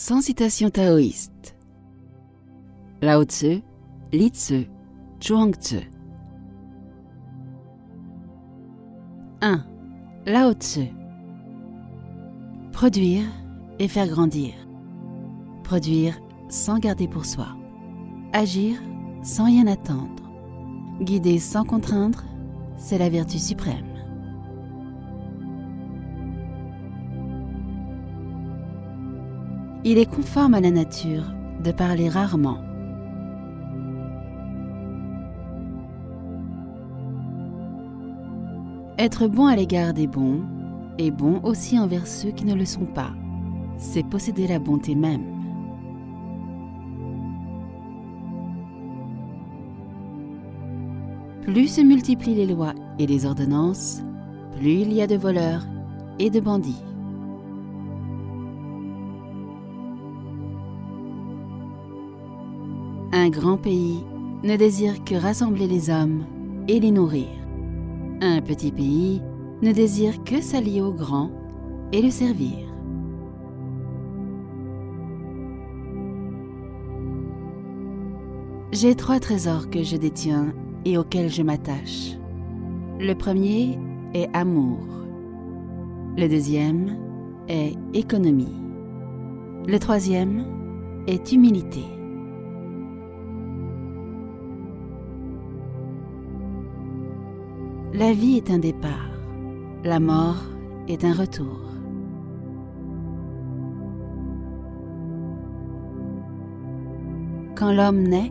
Sans citation taoïste. Lao Tzu, Li Tzu, Zhuangzi. 1. Lao Tzu. Produire et faire grandir. Produire sans garder pour soi. Agir sans rien attendre. Guider sans contraindre, c'est la vertu suprême. Il est conforme à la nature de parler rarement. Être bon à l'égard des bons est bon aussi envers ceux qui ne le sont pas. C'est posséder la bonté même. Plus se multiplient les lois et les ordonnances, plus il y a de voleurs et de bandits. Un grand pays ne désire que rassembler les hommes et les nourrir. Un petit pays ne désire que s'allier au grand et le servir. J'ai 3 trésors que je détiens et auxquels je m'attache. Le premier est amour. Le deuxième est économie. Le troisième est humilité. La vie est un départ, la mort est un retour. Quand l'homme naît,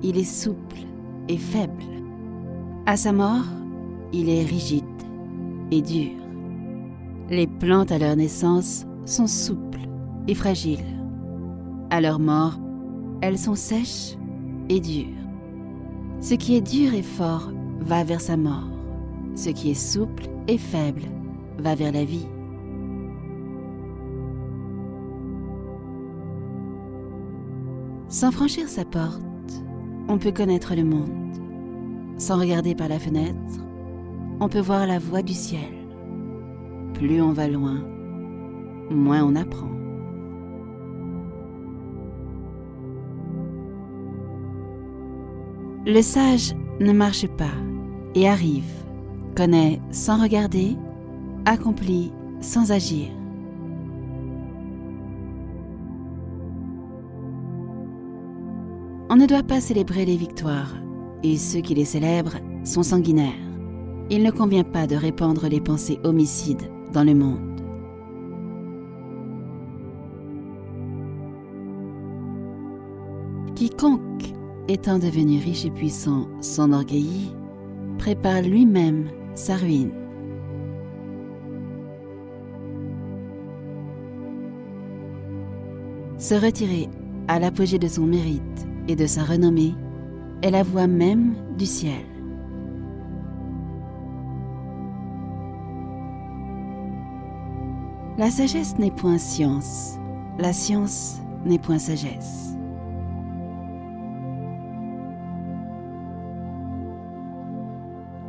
il est souple et faible. À sa mort, il est rigide et dur. Les plantes à leur naissance sont souples et fragiles. À leur mort, elles sont sèches et dures. Ce qui est dur et fort va vers sa mort. Ce qui est souple et faible va vers la vie. Sans franchir sa porte, on peut connaître le monde. Sans regarder par la fenêtre, on peut voir la voie du ciel. Plus on va loin, moins on apprend. Le sage ne marche pas et arrive. Connaît sans regarder, accomplit sans agir. On ne doit pas célébrer les victoires, et ceux qui les célèbrent sont sanguinaires. Il ne convient pas de répandre les pensées homicides dans le monde. Quiconque, étant devenu riche et puissant, s'enorgueillit, prépare lui-même sa ruine. Se retirer à l'apogée de son mérite et de sa renommée est la voie même du ciel. La sagesse n'est point science, la science n'est point sagesse.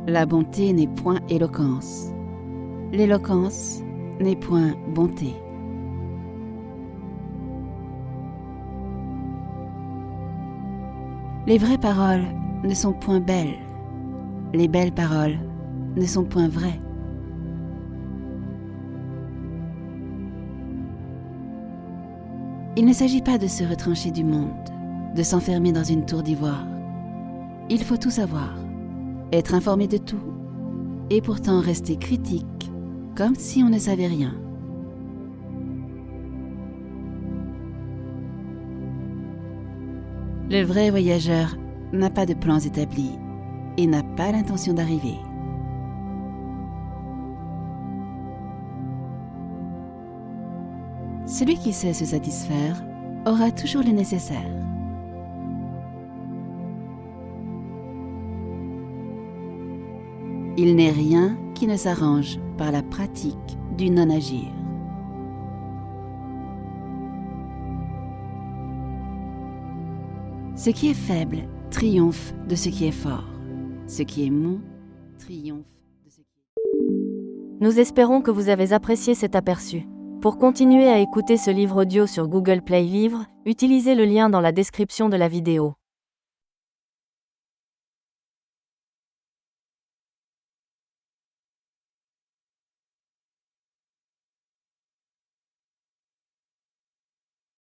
La bonté n'est point éloquence. L'éloquence n'est point bonté. Les vraies paroles ne sont point belles. Les belles paroles ne sont point vraies. Il ne s'agit pas de se retrancher du monde, de s'enfermer dans une tour d'ivoire. Il faut tout savoir. Être informé de tout, et pourtant rester critique, comme si on ne savait rien. Le vrai voyageur n'a pas de plans établis et n'a pas l'intention d'arriver. Celui qui sait se satisfaire aura toujours le nécessaire. Il n'est rien qui ne s'arrange par la pratique du non-agir. Ce qui est faible triomphe de ce qui est fort. Ce qui est mou triomphe de ce qui est... Nous espérons que vous avez apprécié cet aperçu. Pour continuer à écouter ce livre audio sur Google Play Livres, utilisez le lien dans la description de la vidéo.